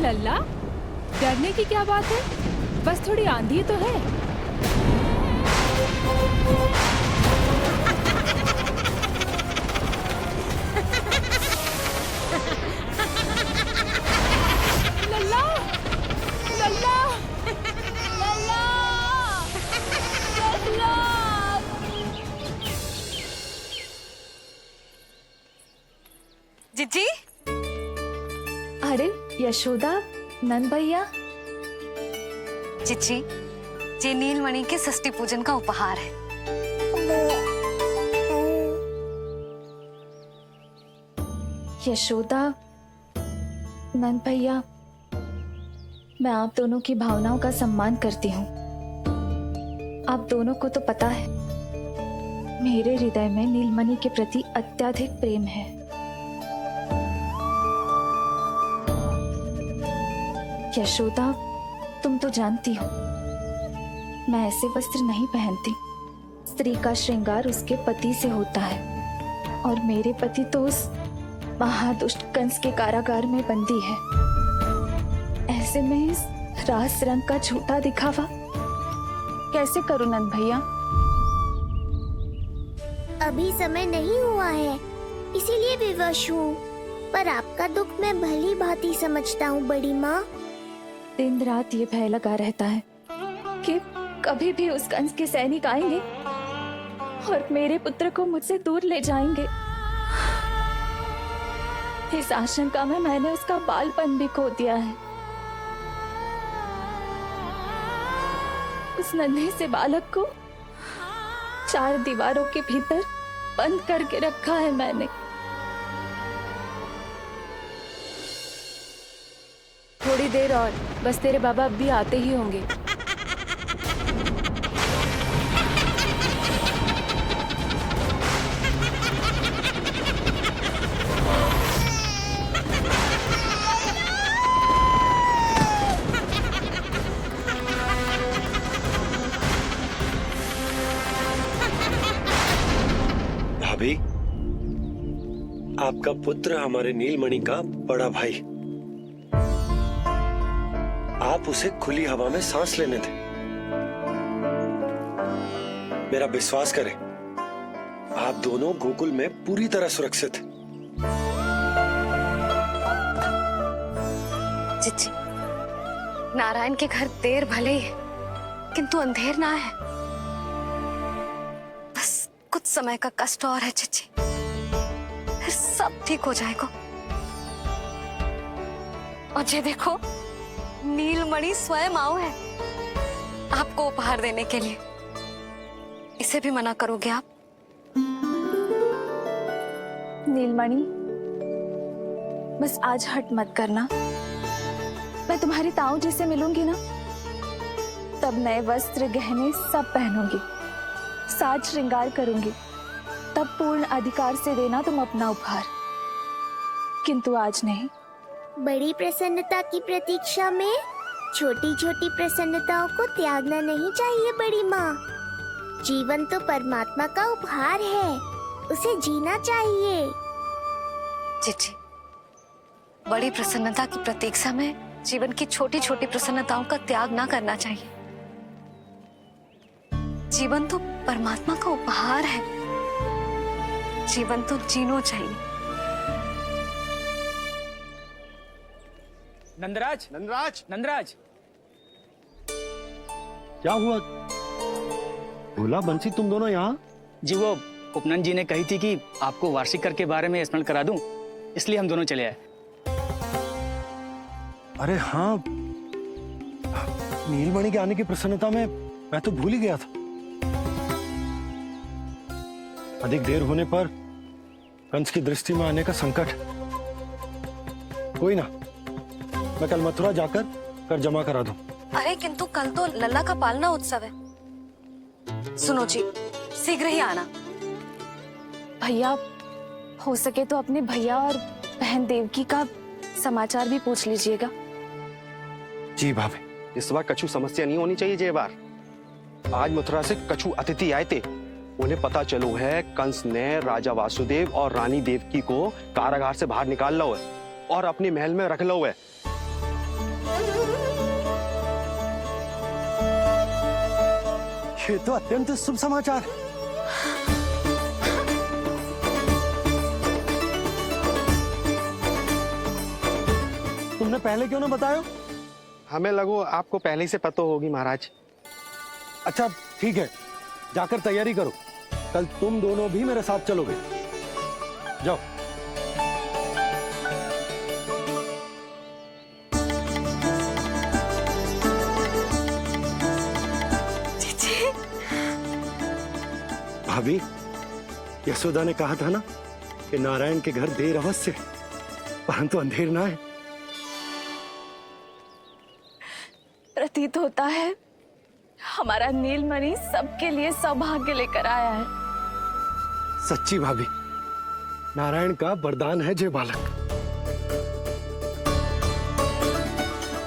लल्ला, डरने की क्या बात है, बस थोड़ी आंधी तो है। लल्ला, लल्ला, लल्ला, लल्ला। जीजी, अरे यशोदा, नंद भैया। जीजी, ये नीलमणि के षष्ठी पूजन का उपहार है। यशोदा, नंद भैया, मैं आप दोनों की भावनाओं का सम्मान करती हूँ। आप दोनों को तो पता है मेरे हृदय में नीलमणि के प्रति अत्यधिक प्रेम है। यशोदा, तुम तो जानती हो मैं ऐसे वस्त्र नहीं पहनती। स्त्री का श्रृंगार उसके पति से होता है और मेरे पति तो उस महादुष्ट कंस के कारागार में बंदी है। ऐसे में इस रास रंग का झूठा दिखावा कैसे करूं नंद भैया? अभी समय नहीं हुआ है, इसीलिए विवश हूँ। पर आपका दुख मैं भली भांति समझता हूँ बड़ी माँ। दिन रात ये भय लगा रहता है कि कभी भी उस कंस के सैनिक आएंगे और मेरे पुत्र को मुझसे दूर ले जाएंगे। इस आशंका में मैंने उसका बालपन भी खो दिया है। उस नन्हे से बालक को 4 दीवारों के भीतर बंद करके रखा है मैंने। थोड़ी देर और, बस तेरे बाबा अब भी आते ही होंगे। भाभी, आपका पुत्र हमारे नीलमणि का बड़ा भाई। आप उसे खुली हवा में सांस लेने दें। मेरा विश्वास करें, आप दोनों गोकुल में पूरी तरह सुरक्षित हैं। जीजी, नारायण के घर देर भले ही है, किंतु अंधेर ना है। बस कुछ समय का कष्ट और है जीजी, फिर सब ठीक हो जाएगा। और ये देखो, नीलमणि स्वयं आओ है आपको उपहार देने के लिए। इसे भी मना करोगे आप? नीलमणि, बस आज हट मत करना। मैं तुम्हारी ताऊ जी से मिलूंगी ना, तब नए वस्त्र गहने सब पहनूंगी, साज श्रृंगार करूंगी। तब पूर्ण अधिकार से देना तुम अपना उपहार, किंतु आज नहीं। बड़ी प्रसन्नता की प्रतीक्षा में छोटी छोटी प्रसन्नताओं को त्यागना नहीं चाहिए बड़ी माँ। जीवन तो परमात्मा का उपहार है, उसे जीना चाहिए। जीजी, बड़ी प्रसन्नता की प्रतीक्षा में जीवन की छोटी छोटी प्रसन्नताओं का त्याग ना करना चाहिए। जीवन तो परमात्मा का उपहार है, जीवन तो जीना चाहिए। नंदराज, नंदराज, नंदराज, क्या हुआ? भोला, बंसी, तुम दोनों यहाँ? जी वो उपनंद जी ने कही थी कि आपको वार्षिक कर के बारे में स्मरण करा दूं, इसलिए हम दोनों चले आए। अरे हाँ, नीलमणि के आने की प्रसन्नता में मैं तो भूल ही गया था। अधिक देर होने पर कंस की दृष्टि में आने का संकट। कोई ना, मैं कल मथुरा जाकर कर जमा करा दूं। अरे किंतु कल तो लल्ला का पालना उत्सव है। सुनो जी, शीघ्र ही आना। भैया, हो सके तो अपने भैया और बहन देवकी का समाचार भी पूछ लीजिएगा। जी भाभी। इस बार कछु समस्या नहीं होनी चाहिए। ये बार आज मथुरा से कछु अतिथि आए थे, उन्हें पता चलो है कंस ने राजा वासुदेव और रानी देवकी को कारागार से बाहर निकाल लो है और अपने महल में रख लो है। ये तो अत्यंत शुभ समाचार है। तुमने पहले क्यों ना बताया? हमें लगो आपको पहले से पता होगी महाराज। अच्छा ठीक है, जाकर तैयारी करो, कल तुम दोनों भी मेरे साथ चलोगे। जाओ। भाभी, यशोदा ने कहा था ना कि नारायण के घर देर अवश्य है, परंतु अंधेर ना है। प्रतीत होता है हमारा नीलमणि सबके लिए सौभाग्य लेकर आया है। सच्ची भाभी, नारायण का वरदान है जय बालक।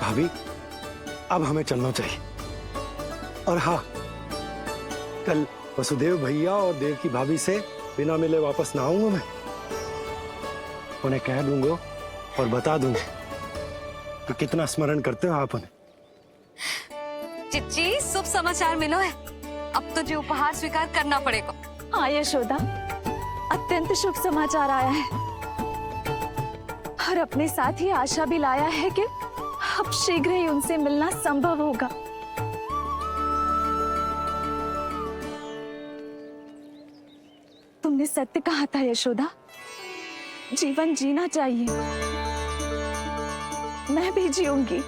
भाभी, अब हमें चलना चाहिए। और हाँ, कल वसुदेव भैया और देव की भाभी से बिना मिले वापस ना आऊंगा मैं। उन्हें कह दूंगा और बता दूंगा कि कितना स्मरण करते हो आप उन्हें। चिच्ची, शुभ समाचार मिलो है। अब तुझे उपहार स्वीकार करना पड़ेगा। हाँ यशोदा, अत्यंत शुभ समाचार आया है और अपने साथ ही आशा भी लाया है कि अब शीघ्र ही उनसे मिलना संभव होगा। तुमने सत्य कहा था यशोदा, जीवन जीना चाहिए। मैं भी जीऊंगी,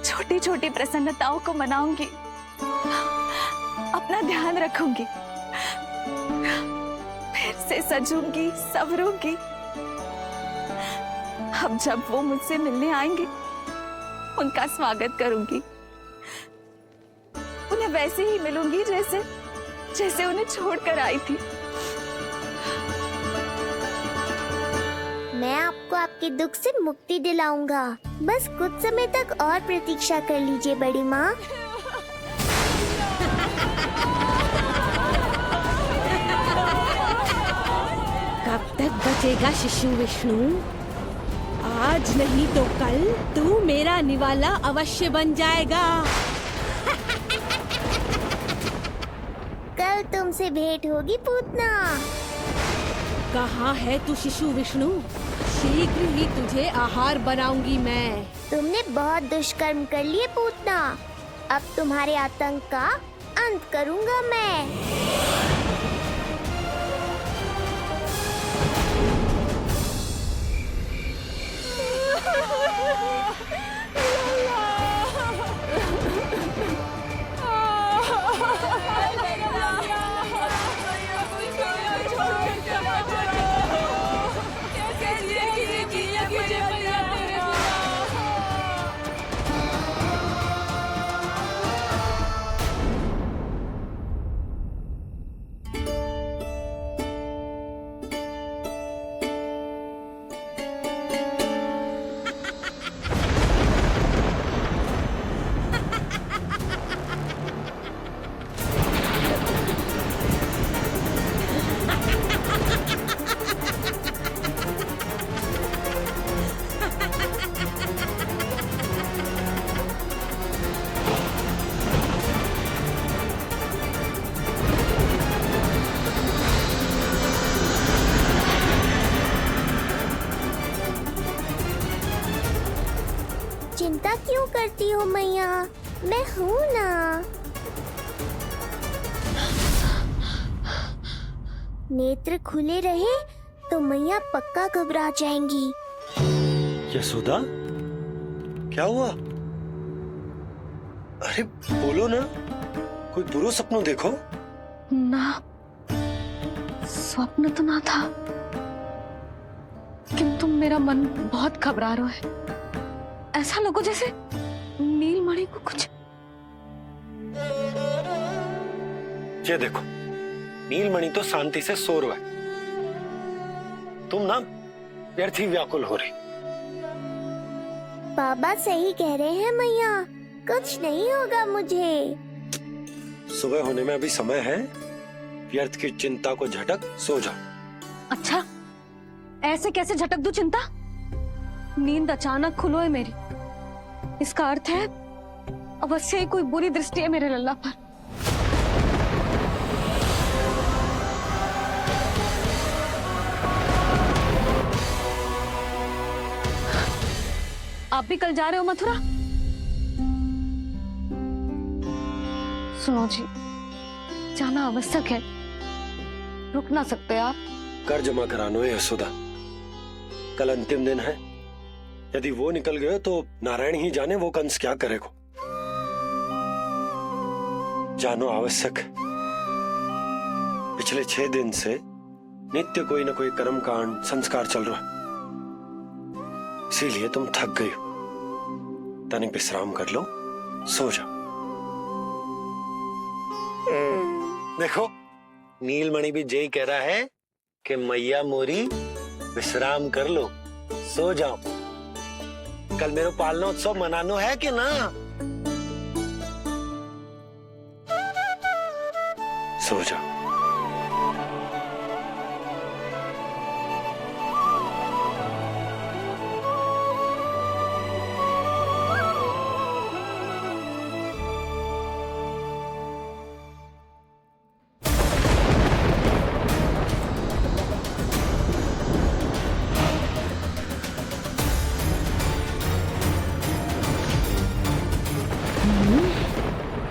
छोटी छोटी प्रसन्नताओं को मनाऊंगी, अपना ध्यान रखूंगी, फिर से सजूंगी, संवरूंगी। अब जब वो मुझसे मिलने आएंगे, उनका स्वागत करूंगी। उन्हें वैसे ही मिलूंगी जैसे उन्हें छोड़कर आई थी। मैं आपको आपके दुख से मुक्ति दिलाऊंगा। बस कुछ समय तक और प्रतीक्षा कर लीजिए बड़ी माँ। कब तक बचेगा शिशु विष्णु? आज नहीं तो कल तू मेरा निवाला अवश्य बन जाएगा। कल तुमसे भेंट होगी पूतना। कहाँ है तू शिशु विष्णु? शीघ्र ही तुझे आहार बनाऊंगी मैं। तुमने बहुत दुष्कर्म कर लिए पूतना। अब तुम्हारे आतंक का अंत करूंगा मैं। चिंता क्यों करती हो मैया? मैं हूँ ना। नेत्र खुले रहे तो मैया पक्का घबरा जाएंगी। यशोदा, क्या हुआ? अरे बोलो ना, कोई बुरा सपना देखो। ना, स्वप्न तो ना था, किंतु मेरा मन बहुत घबरा रहा है। ऐसा लगो जैसे नीलमणि को कुछ। ये देखो, नीलमणि तो शांति से सो रहा है, तुम ना व्यर्थ ही व्याकुल हो रही। बाबा सही कह रहे हैं मैया, कुछ नहीं होगा मुझे। सुबह होने में अभी समय है, व्यर्थ की चिंता को झटक सो जाओ। अच्छा, ऐसे कैसे झटक दूं चिंता? नींद अचानक खुलो है मेरी, इसका अर्थ है अवश्य ही कोई बुरी दृष्टि है मेरे लल्ला पर। आप भी कल जा रहे हो मथुरा? सुनो जी, जाना आवश्यक है, रुक ना सकते आप? कर जमा करानो है यशोदा, कल अंतिम दिन है। यदि वो निकल गए तो नारायण ही जाने वो कंस क्या करेगा। जानो आवश्यक। पिछले 6 दिन से नित्य कोई ना कोई कर्म कांड संस्कार चल रहा है, इसीलिए तुम थक गई हो। तनिक विश्राम कर लो, सो जाओ। देखो नीलमणि भी जय कह रहा है कि मैया मोरी विश्राम कर लो, सो जाओ। कल मेरे पालना उत्सव मनानो है कि ना? सो जाओ।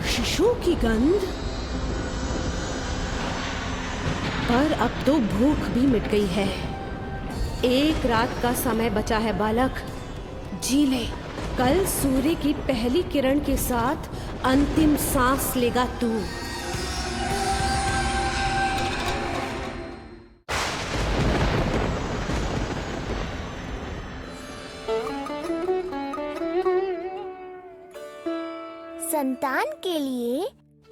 शिशु की गंध। पर अब तो भूख भी मिट गई है। एक रात का समय बचा है बालक, जी ले। कल सूर्य की पहली किरण के साथ अंतिम सांस लेगा तू। संतान के लिए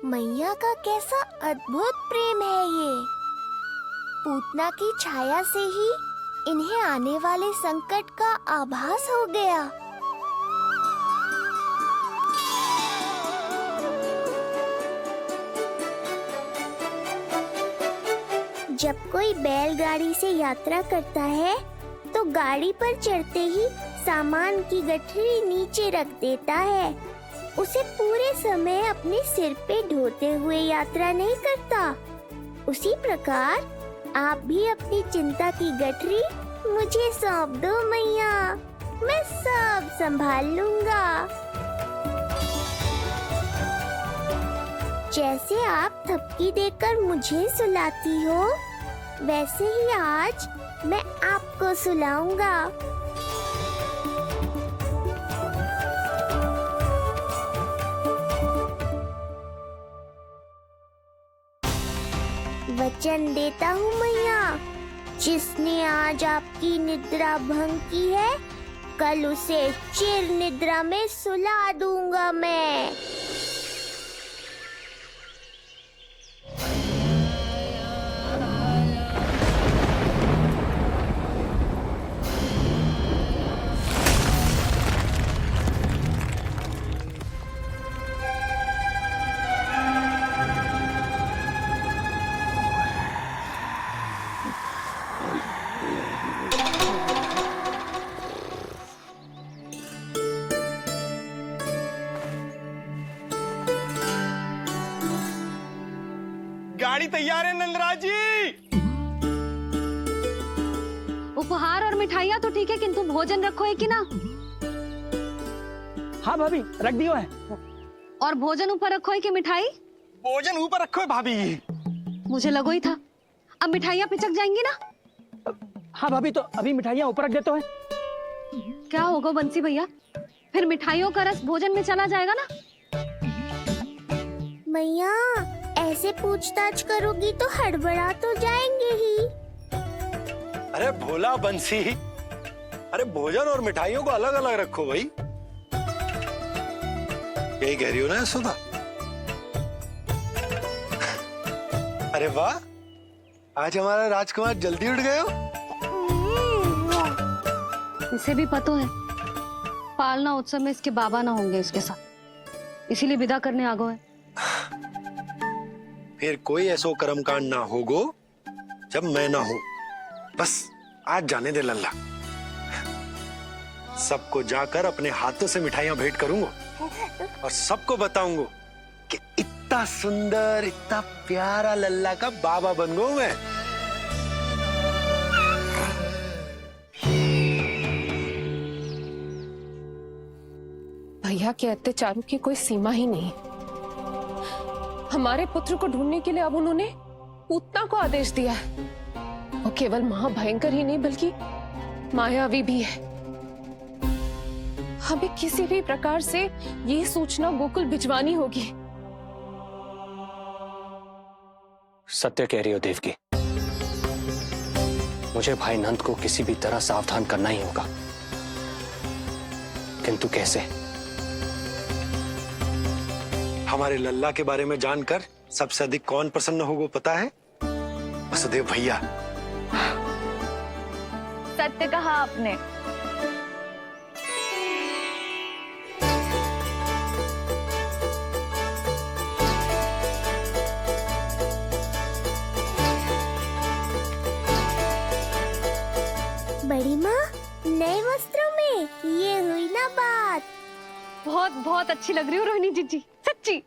मैया का कैसा अद्भुत प्रेम है ये। पूतना की छाया से ही इन्हें आने वाले संकट का आभास हो गया। जब कोई बैलगाड़ी से यात्रा करता है तो गाड़ी पर चढ़ते ही सामान की गठरी नीचे रख देता है। उसे पूरे समय अपने सिर पे ढोते हुए यात्रा नहीं करता। उसी प्रकार आप भी अपनी चिंता की गठरी मुझे सौंप दो मैया, मैं सब संभाल लूंगा। जैसे आप थपकी देकर मुझे सुलाती हो, वैसे ही आज मैं आपको सुलाऊंगा। वचन देता हूँ मैया, जिसने आज आपकी निद्रा भंग की है, कल उसे चिर निद्रा में सुला दूंगा मैं। गाड़ी तैयार है नंदराज जी। उपहार और मिठाइयाँ तो ठीक है, किंतु भोजन रखो है कि ना? हाँ भाभी, रख दियो है। और भोजन ऊपर रखो है कि मिठाई? भोजन ऊपर रखो है भाभी। मुझे लगो ही था, अब मिठाइयाँ पिचक जाएंगी ना? हाँ भाभी, तो अभी मिठाइयाँ ऊपर रख देते हैं। क्या होगा बंसी भैया, फिर मिठाइयों का रस भोजन में चला जाएगा ना? मैया ऐसे पूछताछ करोगी तो हड़बड़ा तो जाएंगे ही। अरे भोला बंसी, अरे भोजन और मिठाइयों को अलग अलग रखो भाई। यही कह रही हो ना यशोदा? अरे वाह, आज हमारा राजकुमार जल्दी उठ गए हो। इसे भी पता है पालना उत्सव में इसके बाबा ना होंगे इसके साथ, इसीलिए विदा करने आ गए। फिर कोई ऐसो कर्म कांड ना होगो जब मैं ना हूं। बस आज जाने दे लल्ला, सबको जाकर अपने हाथों से मिठाइयां भेंट करूंगा और सबको बताऊंगा कि इतना सुंदर, इतना प्यारा लल्ला का बाबा बन गया मैं। भैया के अत्याचारों की कोई सीमा ही नहीं। हमारे पुत्र को ढूंढने के लिए अब उन्होंने पूतना को आदेश दिया है। वो केवल महाभयंकर ही नहीं बल्कि मायावी भी है। हमें किसी भी प्रकार से ये सूचना गोकुल भिजवानी होगी। सत्य कह रही हो देवकी। मुझे भाई नंद को किसी भी तरह सावधान करना ही होगा, किंतु कैसे? हमारे लल्ला के बारे में जानकर सबसे अधिक कौन प्रसन्न होगा पता है? वसुदेव भैया। सत्य कहा आपने। बड़ी माँ, नए वस्त्रों में ये हुई ना बात। बहुत बहुत अच्छी लग रही हो रोहिणी जीजी, सच्ची।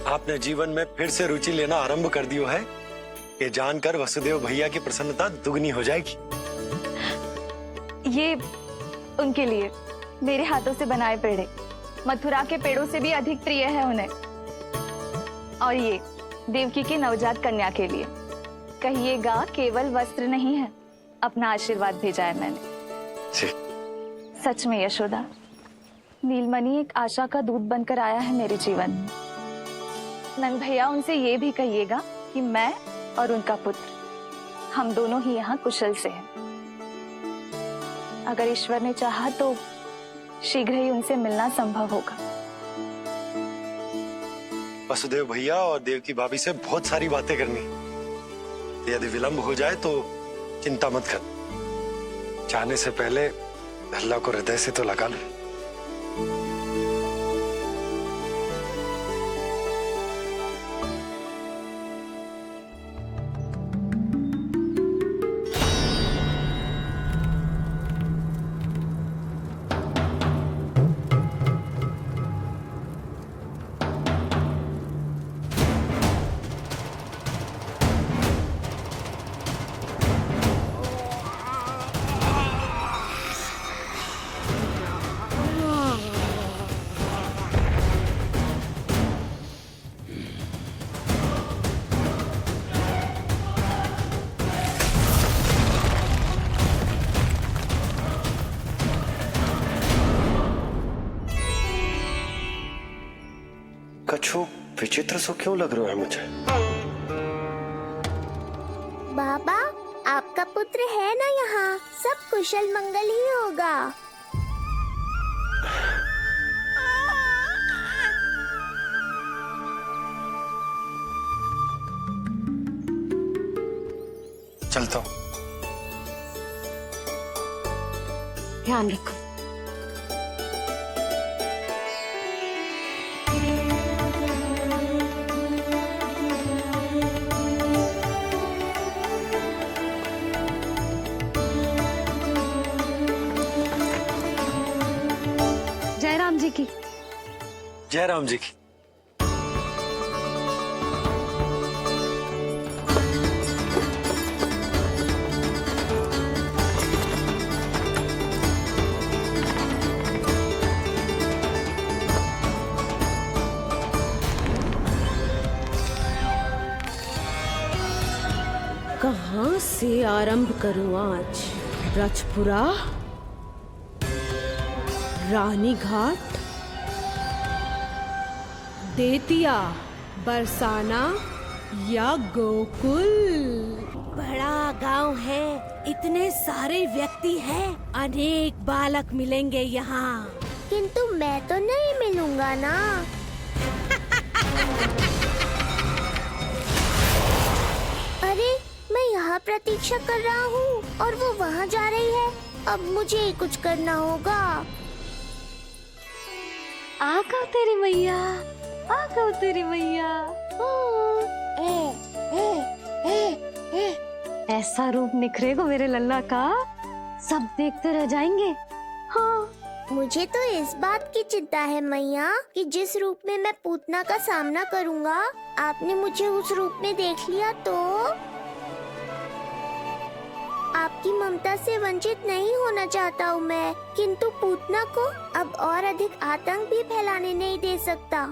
आपने जीवन में फिर से रुचि लेना आरंभ कर दियो है। ये जानकर वसुदेव भैया की प्रसन्नता दुगनी हो जाएगी। ये उनके लिए मेरे हाथों से बनाए पेड़े मथुरा के पेड़ों से भी अधिक प्रिय है उन्हें। और ये देवकी की नवजात कन्या के लिए। कहिएगा केवल वस्त्र नहीं है, अपना आशीर्वाद भेजा है मैंने। सच में यशोदा, नीलमणि एक आशा का दूत बनकर आया है मेरे जीवन में। नंद भैया, उनसे ये भी कहिएगा कि मैं और उनका पुत्र हम दोनों ही यहाँ कुशल से हैं। अगर ईश्वर ने चाहा तो शीघ्र ही उनसे मिलना संभव होगा। वसुदेव भैया और देवकी भाभी से बहुत सारी बातें करनी। यदि विलंब हो जाए तो चिंता मत कर। जाने से पहले अल्लाह को हृदय से तो लगा लो। कछु विचित्र सो क्यों लग रहा है मुझे? बाबा, आपका पुत्र है ना यहाँ, सब कुशल मंगल ही होगा। चलता हूँ। ध्यान रखो। जय राम जी की। जय राम जी की। कहाँ से आरंभ करूं आज? ब्रजपुरा, रानी घाट, देतिया, बरसाना या गोकुल? बड़ा गांव है, इतने सारे व्यक्ति हैं, अनेक बालक मिलेंगे यहाँ। किंतु मैं तो नहीं मिलूंगा ना। अरे, मैं यहाँ प्रतीक्षा कर रहा हूँ और वो वहाँ जा रही है। अब मुझे ही कुछ करना होगा। आ गो तेरी मैया, आ गो तेरी मैया। ऐसा रूप निखरेगा मेरे लल्ला का, सब देखते रह जाएंगे। हाँ, मुझे तो इस बात की चिंता है मैया कि जिस रूप में मैं पूतना का सामना करूँगा, आपने मुझे उस रूप में देख लिया तो आपकी ममता से वंचित नहीं होना चाहता हूँ मैं, किंतु पूतना को अब और अधिक आतंक भी फैलाने नहीं दे सकता।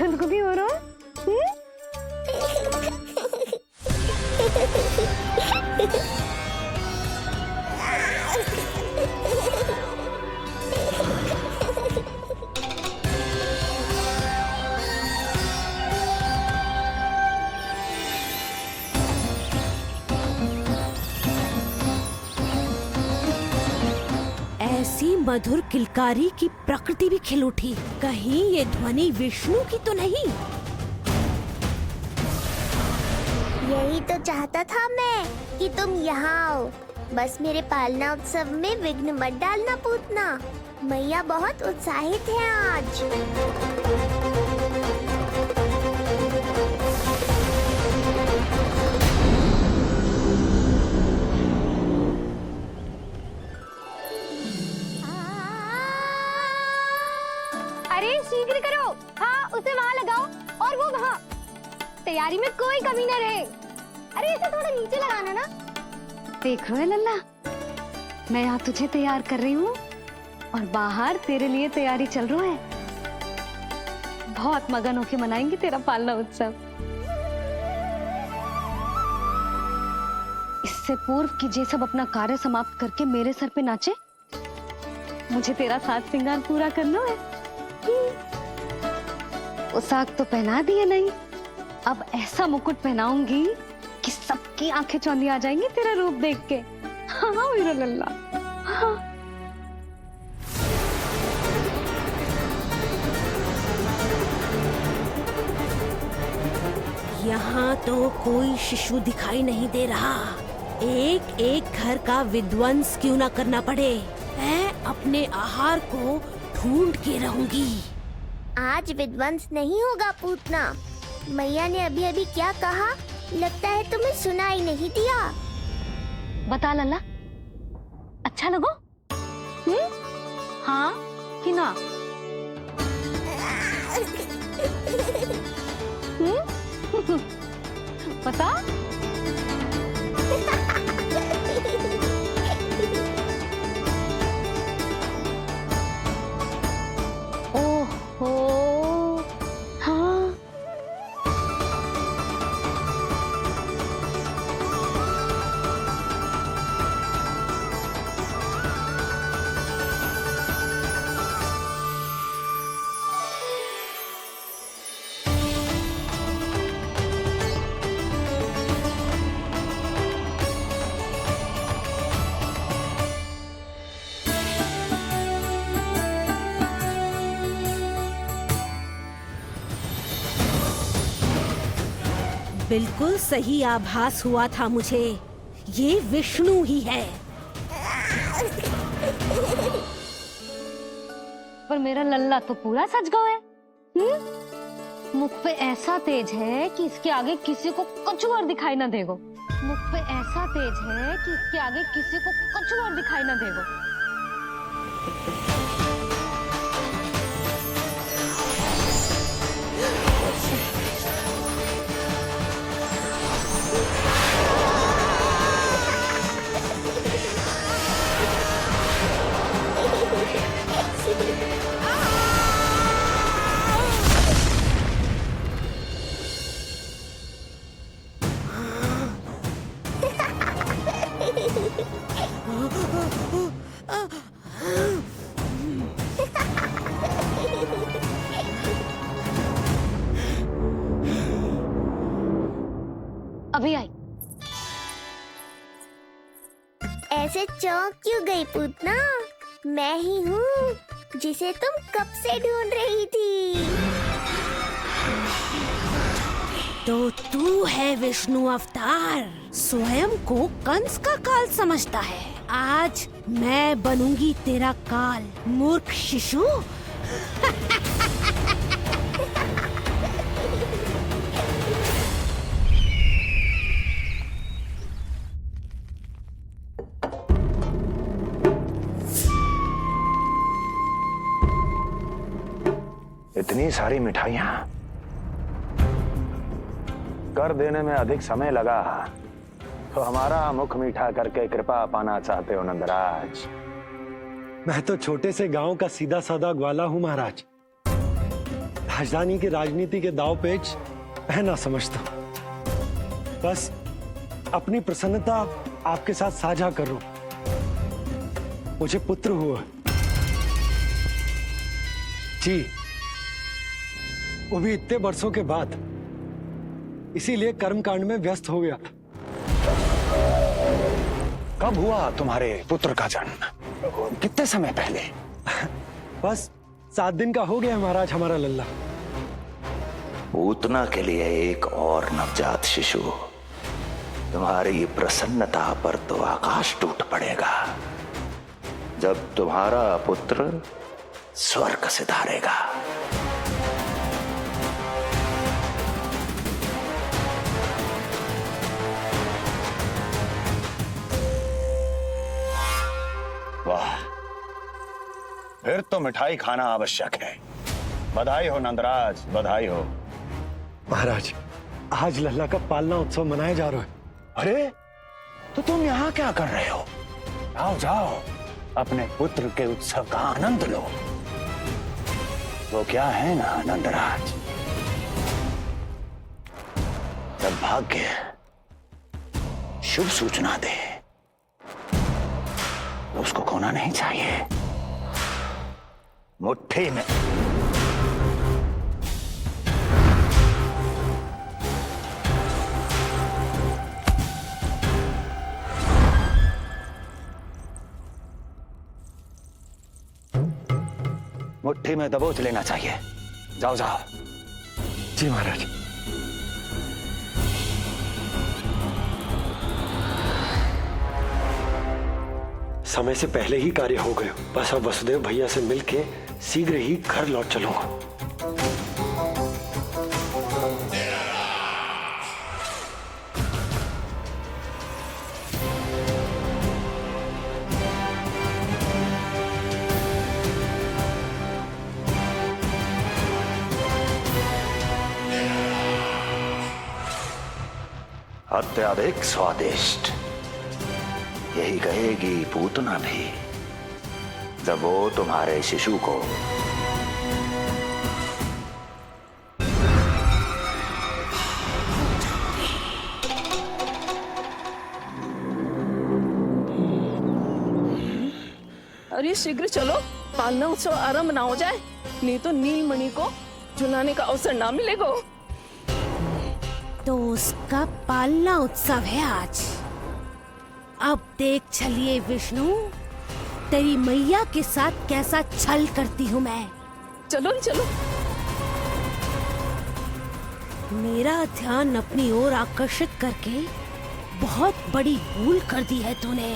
गुदगुदी हो रहा है? ऐसी मधुर किलकारी की प्रकृति भी खिल उठी। कहीं ये ध्वनि विष्णु की तो नहीं? यही तो चाहता था मैं कि तुम यहाँ आओ। बस मेरे पालना उत्सव में विघ्न मत डालना पूतना। मैया बहुत उत्साहित है आज। अरे शीघ्र करो, हाँ उसे वहाँ लगाओ और वो वहाँ। तैयारी में कोई कमी न रहे। अरे इसे थोड़ा नीचे लगाना ना। देख रहे लल्ला, मैं यहाँ तुझे तैयार कर रही हूँ और बाहर तेरे लिए तैयारी चल रहा है। बहुत मगन होके मनाएंगे तेरा पालना उत्सव। इससे पूर्व कि जे सब अपना कार्य समाप्त करके मेरे सर पे नाचे, मुझे तेरा साज श्रृंगार पूरा करना है। पोशाक तो पहना दिए नहीं, अब ऐसा मुकुट पहनाऊंगी कि सबकी आंखें चौंधी आ जाएंगी तेरा रूप देख के। हाँ मेरा लल्ला, हाँ। यहाँ तो कोई शिशु दिखाई नहीं दे रहा। एक एक घर का विध्वंस क्यों ना करना पड़े, मैं अपने आहार को ढूंढ के रहूंगी। आज विध्वंस नहीं होगा पूतना। मैया ने अभी अभी क्या कहा, लगता है तुम्हें सुनाई नहीं दिया। बता लल्ला, अच्छा लगो? हाँ कि ना? बता। ओहो, हाँ। बिल्कुल सही आभास हुआ था मुझे, ये विष्णु ही है। पर मेरा लल्ला तो पूरा सज गया है। मुख पे ऐसा तेज है कि इसके आगे किसी को कुछ और दिखाई ना देगो। मुख पे ऐसा तेज है कि इसके आगे किसी को कुछ और दिखाई ना देगो। अभी आई। ऐसे चौंक क्यों गई पूतना? मैं ही हूँ जिसे तुम कब से ढूंढ रही थी। तो तू है विष्णु अवतार, स्वयं को कंस का काल समझता है। आज मैं बनूंगी तेरा काल, मूर्ख शिशु। इतनी सारी मिठाइयां कर देने में अधिक समय लगा तो हमारा मुख मीठा करके कृपा पाना चाहते हो नंदराज? मैं तो छोटे से गांव का सीधा साधा ग्वाला हूं महाराज। राजधानी की राजनीति के दाव पेच मैं ना समझता। बस अपनी प्रसन्नता आपके साथ साझा कर रहा हूं। मुझे पुत्र हुआ जी, वो भी इतने वर्षों के बाद, इसीलिए कर्मकांड में व्यस्त हो गया। कब हुआ तुम्हारे पुत्र का जन्म? कितने समय पहले? बस 7 दिन का हो गया महाराज हमारा लल्ला। पूतना के लिए एक और नवजात शिशु, तुम्हारी प्रसन्नता पर तो आकाश टूट पड़ेगा जब तुम्हारा पुत्र स्वर्ग सिधारेगा। वाह, फिर तो मिठाई खाना आवश्यक है। बधाई हो नंदराज, बधाई हो। महाराज, आज लल्ला का पालना उत्सव मनाया जा रहा है। अरे, तो तुम यहाँ क्या कर रहे हो? जाओ जाओ, अपने पुत्र के उत्सव का आनंद लो। वो क्या है ना नंदराज, जब भाग्य शुभ सूचना दे तो उसको खोना नहीं चाहिए। मुट्ठी में मुट्ठी में दबोच लेना चाहिए। जाओ जाओ। जी महाराज। समय से पहले ही कार्य हो गए। बस अब वसुदेव भैया से मिलके शीघ्र ही घर लौट चलूंगा। अत्यधिक स्वादिष्ट, यही कहेगी पूतना भी जब वो तुम्हारे शिशु को अरे शीघ्र चलो, पालना उत्सव आरंभ ना हो जाए, नहीं तो नीलमणि को झुलाने का अवसर ना मिलेगा। तो उसका पालना उत्सव है आज। अब देख चलिए विष्णु, तेरी मैया के साथ कैसा छल करती हूँ मैं। चलो चलो। मेरा ध्यान अपनी ओर आकर्षित करके बहुत बड़ी भूल कर दी है तूने।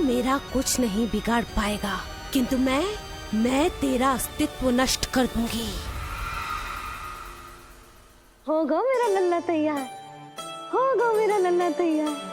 मेरा कुछ नहीं बिगाड़ पाएगा, किंतु मैं तेरा अस्तित्व नष्ट कर दूंगी। होगा मेरा लल्ला तैयार, होगा मेरा लल्ला तैयार।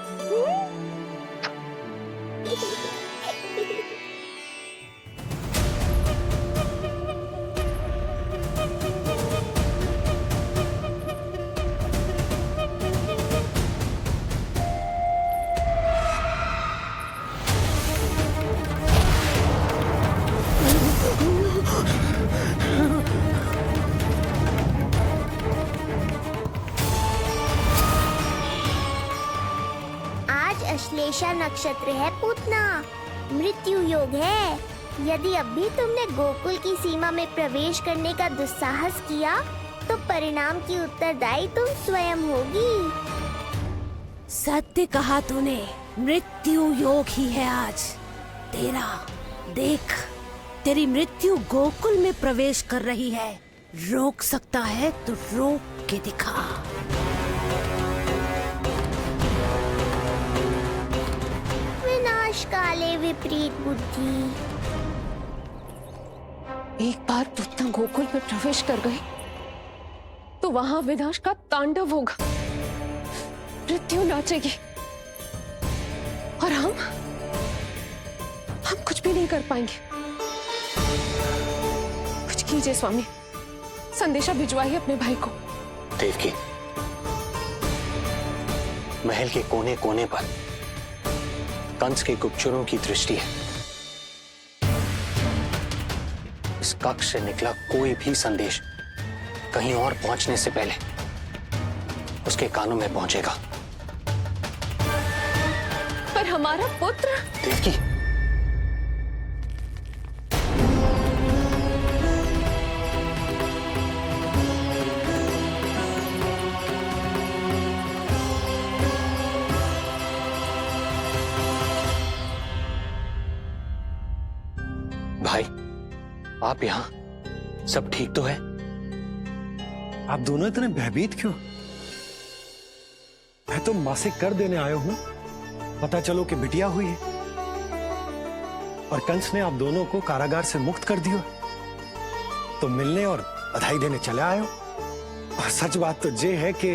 आज अश्लेषा नक्षत्र है पूतना, मृत्यु योग है। यदि अभी तुमने गोकुल की सीमा में प्रवेश करने का दुस्साहस किया तो परिणाम की उत्तरदायी तुम स्वयं होगी। सत्य कहा तूने, मृत्यु योग ही है आज तेरा। देख, तेरी मृत्यु गोकुल में प्रवेश कर रही है। रोक सकता है तो रोक के दिखा। विनाश काले विपरीत बुद्धि। एक बार पुतना गोकुल में प्रवेश कर गए तो वहां विनाश का तांडव होगा, मृत्यु नाचेगी और हम कुछ भी नहीं कर पाएंगे। कुछ कीजिए स्वामी, संदेशा भिजवाइए अपने भाई को। देवकी, महल के कोने कोने पर कंस के गुप्तचरों की दृष्टि है। इस कक्ष से निकला कोई भी संदेश कहीं और पहुंचने से पहले उसके कानों में पहुंचेगा। पर हमारा पुत्र। देवकी, भाई, आप यहाँ सब ठीक तो है? आप दोनों इतने भयभीत क्यों? मैं तो मासिक कर देने आया हूं, पता चलो कि बिटिया हुई है और कंस ने आप दोनों को कारागार से मुक्त कर दिया, तो मिलने और बधाई देने चले आए हो। और सच बात तो ये है कि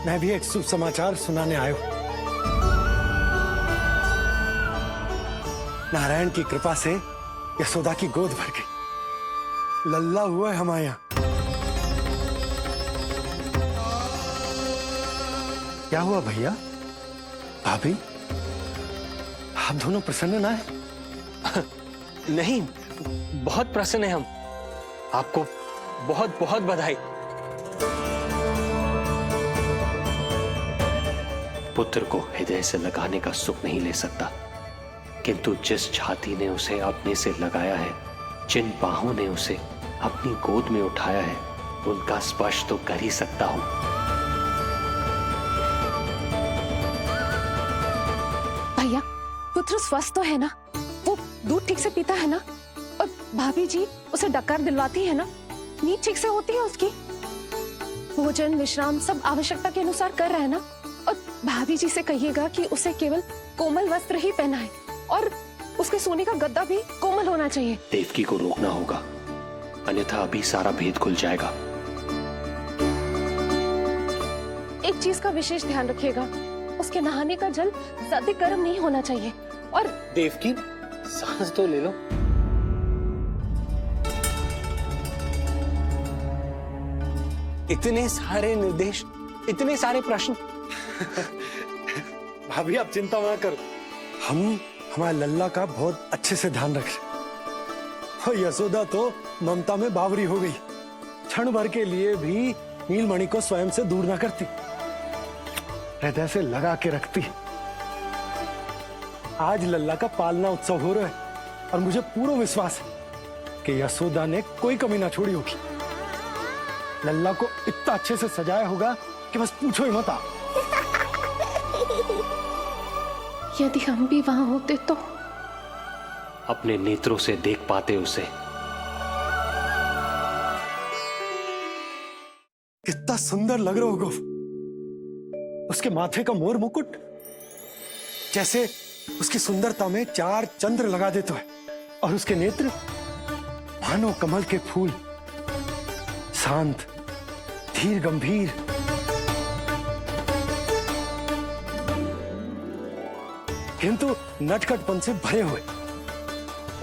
मैं भी एक शुभ समाचार सुनाने आया हूं। नारायण की कृपा से यशोदा की गोद भर गई, लल्ला हुआ है हमारे यहाँ। क्या हुआ भैया, भाभी, आप दोनों प्रसन्न ना है? नहीं, बहुत प्रसन्न है हम। आपको बहुत बहुत बधाई। पुत्र को हृदय से लगाने का सुख नहीं ले सकता, किंतु जिस छाती ने उसे अपने से लगाया है, जिन बाहों ने उसे अपनी गोद में उठाया है, उनका स्पर्श तो कर ही सकता हूं। भैया, पुत्र स्वस्थ तो है ना? वो दूध ठीक से पीता है ना? और भाभी जी उसे डकार दिलवाती है ना? नींद ठीक से होती है उसकी? भोजन विश्राम सब आवश्यकता के अनुसार कर रहा है ना? और भाभी जी से कहिएगा कि उसे केवल कोमल वस्त्र ही पहनाए और उसके सोने का गद्दा भी कोमल होना चाहिए। देवकी को रोकना होगा, अन्यथा अभी सारा भेद खुल जाएगा। एक चीज का विशेष ध्यान रखिएगा, उसके नहाने का जल ज्यादा गर्म नहीं होना चाहिए। और देवकी, सांस तो ले लो। इतने सारे निर्देश, इतने सारे प्रश्न। भाभी आप चिंता ना करो, हम हमारे लल्ला का बहुत अच्छे से ध्यान रखें। और यशोदा तो ममता में बावरी हो गई, क्षण भर के लिए भी नीलमणि को स्वयं से दूर ना करती, हृदय से लगा के रखती। आज लल्ला का पालना उत्सव हो रहा है और मुझे पूरा विश्वास है कि यशोदा ने कोई कमी ना छोड़ी होगी। लल्ला को इतना अच्छे से सजाया होगा कि बस पूछो ही मत। यदि हम भी वहां होते तो अपने नेत्रों से देख पाते उसे। कितना सुंदर लग रहा होगा उसके माथे का मोर मुकुट, जैसे उसकी सुंदरता में 4 चंद्र लगा देते हैं, और उसके नेत्र मानो कमल के फूल, शांत, धीर गंभीर। किंतु नटखटपन से भरे हुए,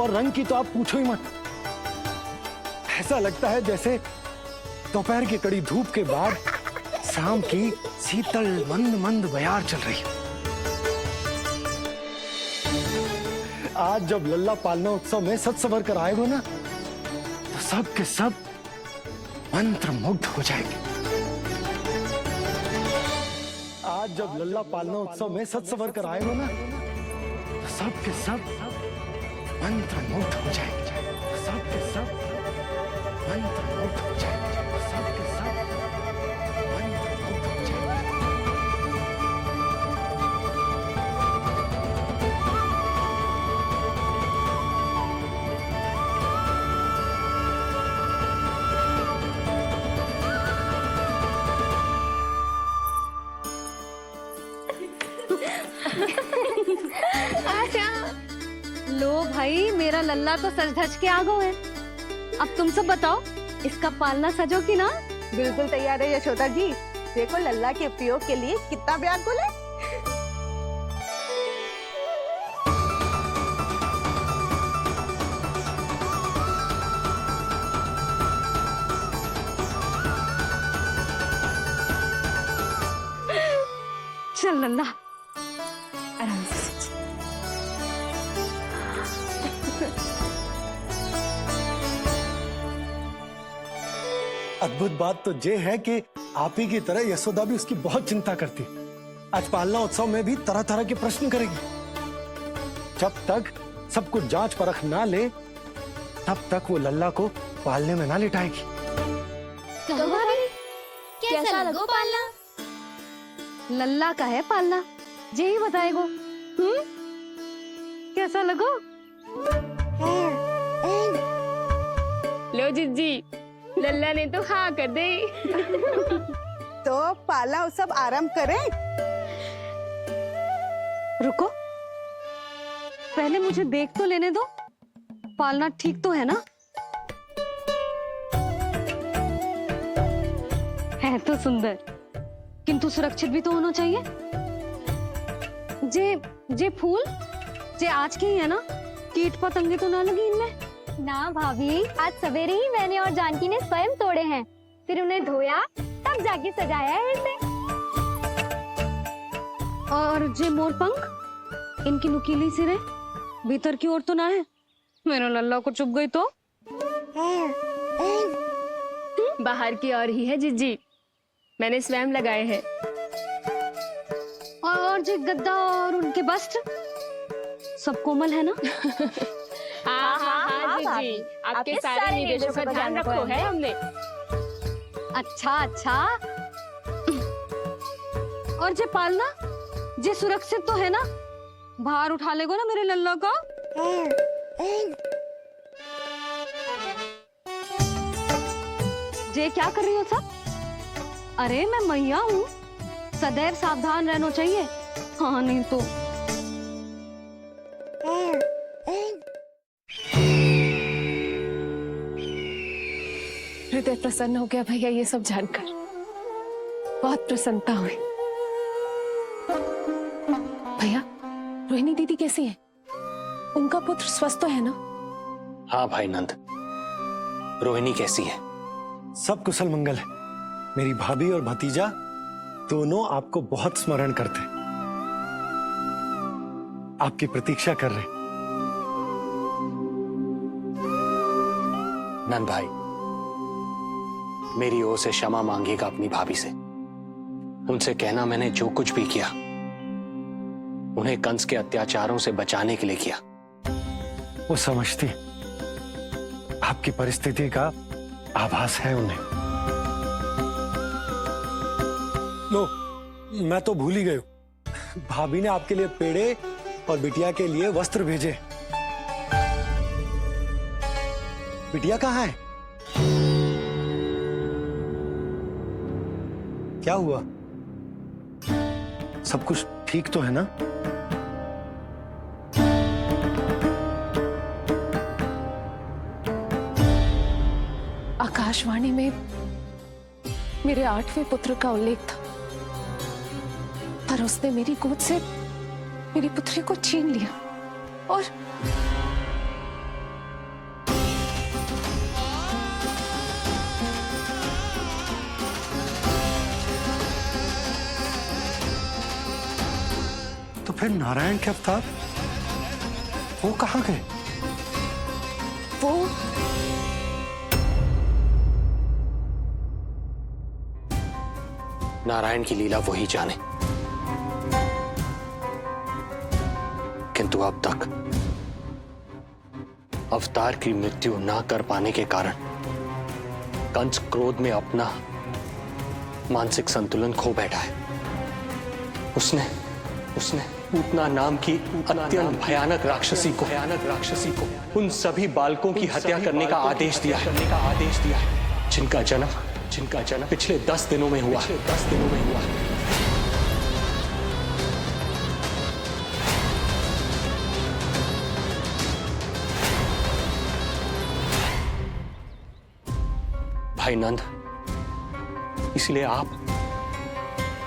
और रंग की तो आप पूछो ही मत। ऐसा लगता है जैसे दोपहर की कड़ी धूप के बाद शाम की शीतल मंद मंद बयार चल रही है। आज जब लल्ला पालना उत्सव में सज संवर कर आएगा ना, तो सब के सब मंत्र मुग्ध हो जाएंगे। आज जब लल्ला पालना उत्सव में सज संवर कर आएगा ना, तो सब के सब मंत्रमुग्ध हो जाएंगे, सब के सब मंत्रमुग्ध हो जाएंगे, सब के सब मंत्रमुग्ध हो जाएंगे। लो भाई, मेरा लल्ला तो सज धज के आ गो है। अब तुम सब बताओ, इसका पालना सजो कि ना? बिल्कुल तैयार है यशोदा जी। देखो लल्ला के उपयोग के लिए कितना व्याकुल है। चल लल्ला, आराम से सोच। अद्भुत बात तो ये है कि आप ही की तरह यशोदा भी उसकी बहुत चिंता करती। आज पालना उत्सव में भी तरह तरह के प्रश्न करेगी। जब तक सब कुछ जांच परख ना ले, तब तक वो लल्ला को पालने में ना लिटाएगी। कैसा लगो पालना? लल्ला का है पालना, यही बताएगो। कैसा लगो? लो जिज्जी, लल्ला ने तो हाँ कर दे। तो पाला उत्सव आरंभ करें। रुको, पहले मुझे देख तो लेने दो। पालना ठीक तो है ना? है तो सुंदर, किंतु सुरक्षित भी तो होना चाहिए। जे फूल जे आज के ही है ना, कीट पतंगे तो ना लगी इनमें? ना भाभी, आज सवेरे ही मैंने और जानकी ने स्वयं तोड़े हैं, फिर उन्हें धोया, तब जाके सजाया है इसे। और जे मोर पंख, इनकी नुकीली सिरे भीतर की ओर तो ना है? मेरा लल्ला को चुभ गई तो? बाहर की ओर ही है जिज्जी, मैंने स्वयं लगाए हैं। और जे गद्दा और उनके वस्त्र सब कोमल है ना? हाँ जिज्जी, आपके सारे निर्देशों का ध्यान रखो है हमने। अच्छा। और जे पालना, जे सुरक्षित तो है ना? बाहर उठा लेगो ना मेरे लल्ला को? जे क्या कर रही हो सब? अरे मैं मैया हूँ, सदैव सावधान रहना चाहिए। हाँ नहीं तो। हृदय प्रसन्न हो गया भैया ये सब जानकर, बहुत प्रसन्नता हुई। भैया, रोहिणी दीदी कैसी है? उनका पुत्र स्वस्थ तो है ना? हाँ भाई नंद, रोहिणी कैसी है? सब कुशल मंगल है। मेरी भाभी और भतीजा दोनों आपको बहुत स्मरण करते, आपकी प्रतीक्षा कर रहे। नंद भाई, मेरी ओर से क्षमा मांगिएगा अपनी भाभी से। उनसे कहना मैंने जो कुछ भी किया, उन्हें कंस के अत्याचारों से बचाने के लिए किया। वो समझती, आपकी परिस्थिति का आभास है उन्हें। लो, मैं तो भूल ही गई हूं। भाभी ने आपके लिए पेड़े और बिटिया के लिए वस्त्र भेजे। बिटिया कहाँ है? क्या हुआ? सब कुछ ठीक तो है ना? आकाशवाणी में मेरे 8वें पुत्र का उल्लेख था, पर उसने मेरी गोद से मेरी पुत्री को छीन लिया। और तो फिर नारायण के अवतार वो कहाँ गए? वो नारायण की लीला वही जाने, किंतु अब तक अवतार की मृत्यु ना कर पाने के कारण कंस क्रोध में अपना मानसिक संतुलन खो बैठा है। उसने पूतना नाम की अत्यंत भयानक राक्षसी को उन सभी बालकों की हत्या करने का आदेश दिया है जिनका जन्म पिछले 10 दिनों में हुआ है। भाई नंद, इसलिए आप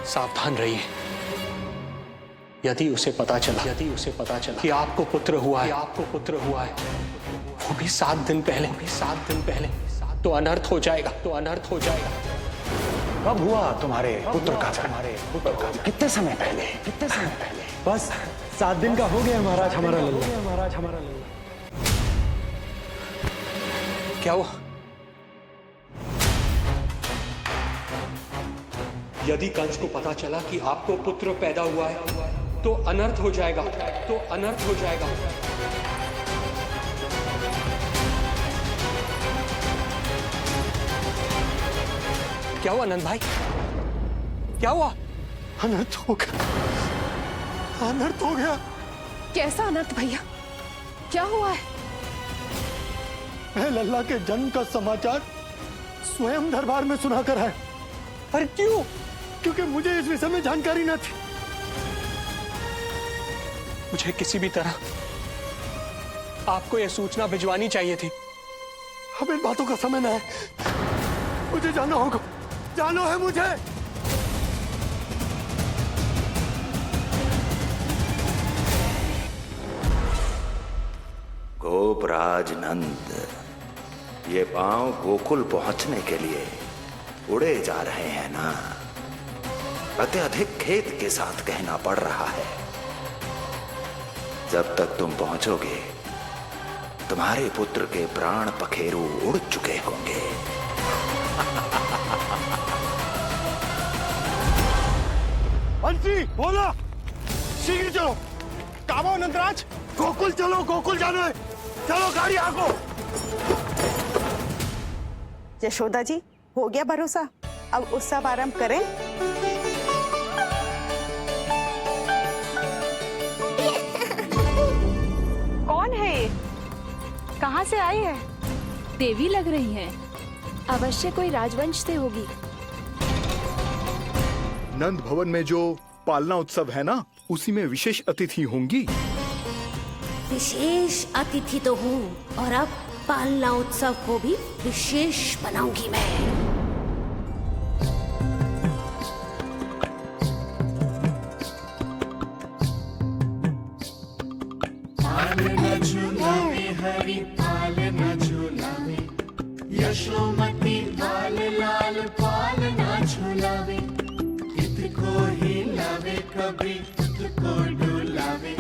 सावधान रहिए। यदि उसे पता चला कि आपको पुत्र हुआ है, वो भी 7 दिन पहले, तो अनर्थ हो जाएगा। कब हुआ तुम्हारे पुत्र का जन्म? कितने समय पहले? बस 7 दिन का हो गया महाराज हमारा लल्ला। क्या हुआ? यदि कंस को पता चला कि आपको पुत्र पैदा हुआ है तो अनर्थ हो जाएगा। क्या हुआ नंद भाई? क्या हुआ? अनर्थ हो गया। कैसा अनर्थ भैया? क्या हुआ है? मैं लल्ला के जन्म का समाचार स्वयं दरबार में सुनाकर है। अरे क्यों? क्योंकि मुझे इस विषय में जानकारी न थी। मुझे किसी भी तरह आपको यह सूचना भिजवानी चाहिए थी। अब इन बातों का समय न है, मुझे जाना होगा। जाना है मुझे। गोपराज नंद, ये पांव गोकुल पहुंचने के लिए उड़े जा रहे हैं ना, अत्यधिक खेद के साथ कहना पड़ रहा है। जब तक तुम पहुंचोगे तुम्हारे पुत्र के प्राण पखेरु उड़ चुके होंगे। बंसी बोला, शीघ्र चलो। काबो नंदराज, गोकुल चलो, गोकुल जाना है। चलो गाड़ी आगो। यशोदा जी, हो गया भरोसा, अब उत्सव आरंभ करें। कौन है ये? कहाँ से आई है? देवी लग रही हैं। अवश्य कोई राजवंश से होगी। नंद भवन में जो पालना उत्सव है ना, उसी में विशेष अतिथि होंगी। विशेष अतिथि तो हूँ, और अब पालना उत्सव को भी विशेष बनाऊंगी मैं। यशोमती लाल लाल पालना झुलावे, हित को हिलावे कभी हित को डुलावे।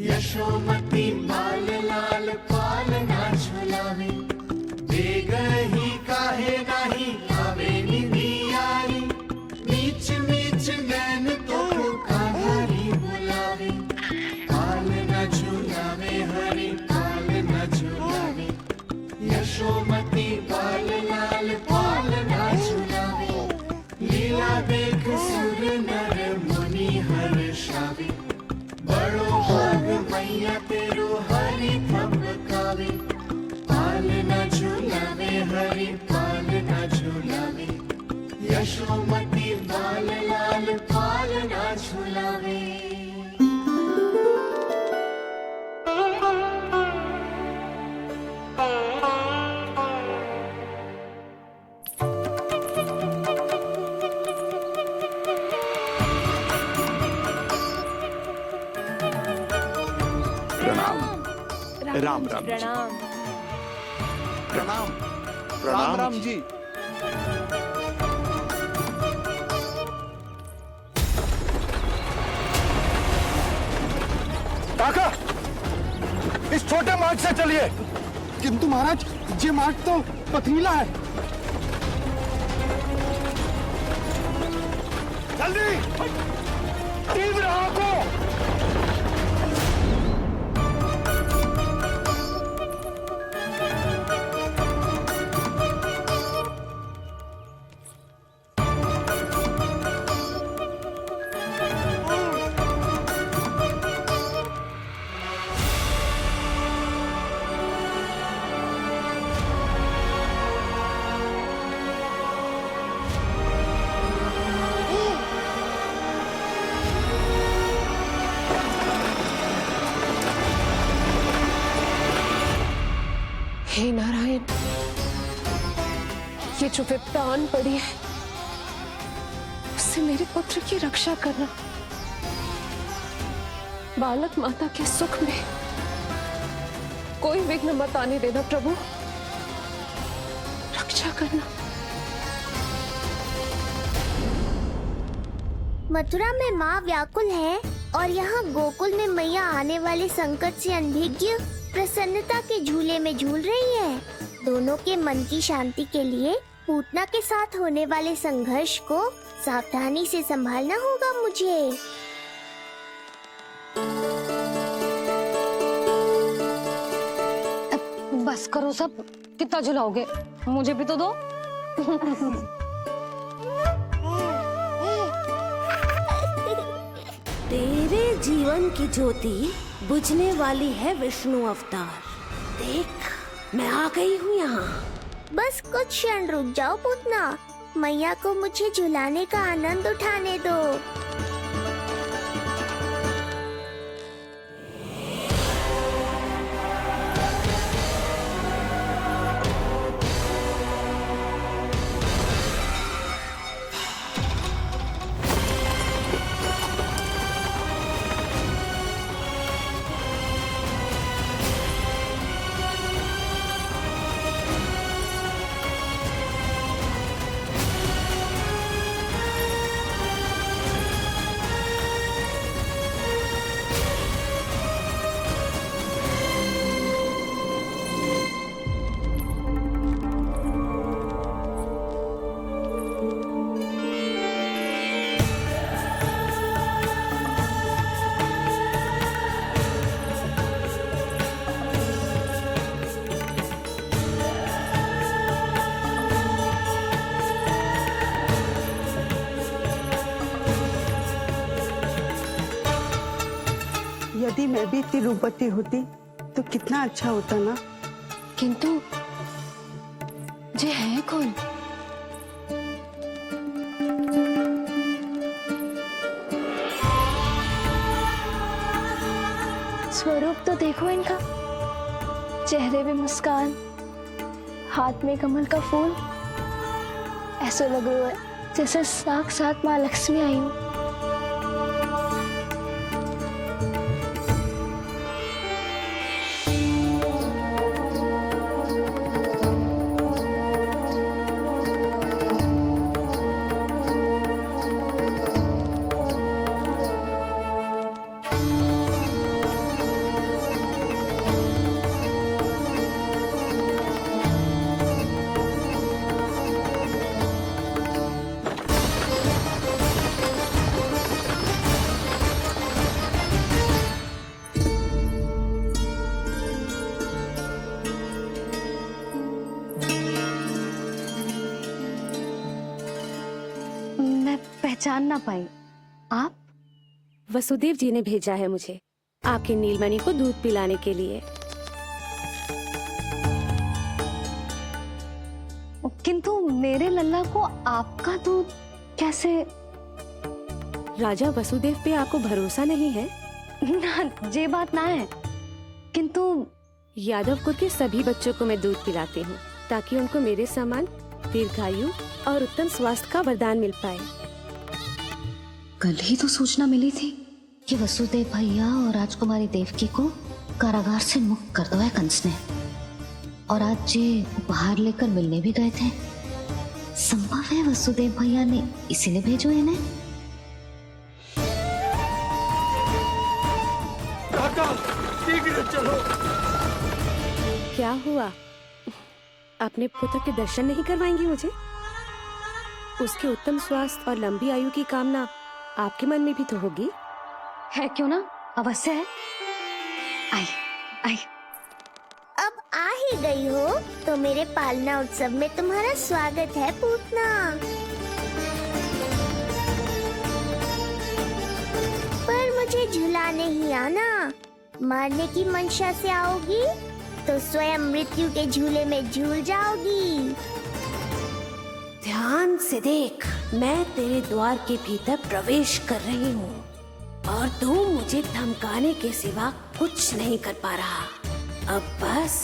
यशोमती लाल लाल पालना झुलावे, बेगही काहे नाही आवे निंदियारी। नीच नीच नैन तो कान्हारी बुलावे, पालना झुलावे हरि पालना झुलावे। यशोमती बाल लाल पालना झुलावे, लीला देख सुर नर मुनि हर्षावे। बड़ो भाग मैया तेरो हरि थपकावे, पालना झुलावे हरि पालना झुलावे। यशोमती बाल लाल पालना झुलावे। राम राम जी। प्रणाम राम जी। काका, इस छोटे मार्ग से चलिए। किंतु महाराज, ये मार्ग तो पथरीला है। जल्दी तीव्र आंखों। हे नारायण, ये जो विपदान पड़ी है उससे मेरे पुत्र की रक्षा करना, बालक माता के सुख में कोई विघ्न मत आने देना प्रभु, रक्षा करना। मथुरा में माँ व्याकुल है और यहाँ गोकुल में मैया आने वाले संकट से अनभिज्ञ प्रसन्नता के झूले में झूल रही है। दोनों के मन की शांति के लिए पूतना के साथ होने वाले संघर्ष को सावधानी से संभालना होगा मुझे। बस करो सब, कितना झुलाओगे, मुझे भी तो दो। तेरे जीवन की ज्योति बुझने वाली है विष्णु अवतार। देख, मैं आ गई हूँ यहाँ। बस कुछ क्षण रुक जाओ पूतना, मैया को मुझे झुलाने का आनंद उठाने दो। यदि मैं भी इतनी रूपवती होती तो कितना अच्छा होता ना। किंतु ये है कौन? स्वरूप तो देखो इनका, चेहरे पे मुस्कान, हाथ में कमल का फूल, ऐसा लग रहा है जैसे साक्षात माँ लक्ष्मी आई हूँ। पहचान ना पाई। आप? वसुदेव जी ने भेजा है मुझे आपके नीलमणि को दूध पिलाने के लिए। किंतु मेरे लल्ला को आपका दूध कैसे? राजा वसुदेव पे आपको भरोसा नहीं है? ना, ये बात ना है, किंतु यादव कुल के सभी बच्चों को मैं दूध पिलाती हूँ ताकि उनको मेरे समान दीर्घायु और उत्तम स्वास्थ्य का वरदान मिल पाए। कल ही तो सूचना मिली थी कि वसुदेव भैया और राजकुमारी देवकी को कारागार से मुक्त कर दो है कंस ने, और आज ये उपहार लेकर मिलने भी गए थे। संभव है वसुदेव भैया ने इसीलिए भेजो इन्हें। काका, शीघ्र चलो। क्या हुआ? अपने पुत्र के दर्शन नहीं करवाएंगी मुझे? उसके उत्तम स्वास्थ्य और लंबी आयु की कामना आपके मन में भी तो होगी। है क्यों ना, अवश्य है। आई आई। अब आ ही गई हो तो मेरे पालना उत्सव में तुम्हारा स्वागत है पूतना। पर मुझे झुलाने ही आना, मारने की मंशा से आओगी तो स्वयं मृत्यु के झूले में झूल जाओगी। ध्यान से देख, मैं तेरे द्वार के भीतर प्रवेश कर रही हूँ और तू मुझे धमकाने के सिवा कुछ नहीं कर पा रहा। अब बस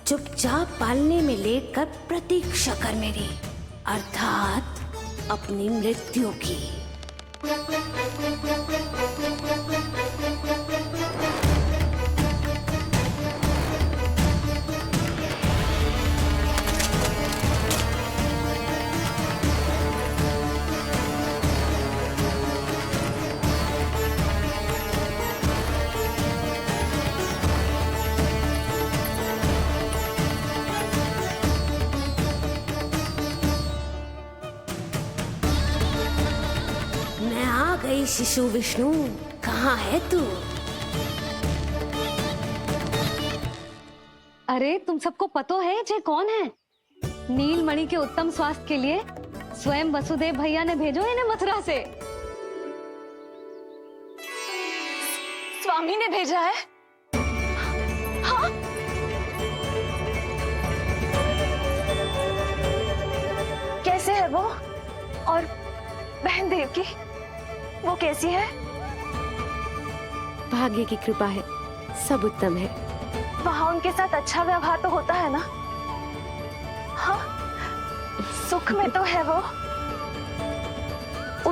चुपचाप पालने में लेटकर प्रतीक्षा कर मेरी, अर्थात अपनी मृत्यु की। मैं आ गई शिशु विष्णु, कहाँ है तू? अरे तुम सबको पतो है जे कौन है? नीलमणि के उत्तम स्वास्थ्य के लिए स्वयं वसुदेव भैया ने भेजो इन्हें मथुरा से। स्वामी ने भेजा है? हाँ? कैसे है वो? और बहन देवकी, वो कैसी है? भाग्य की कृपा है, सब उत्तम है। वहाँ उनके साथ अच्छा व्यवहार तो होता है ना? हाँ, सुख में तो है वो।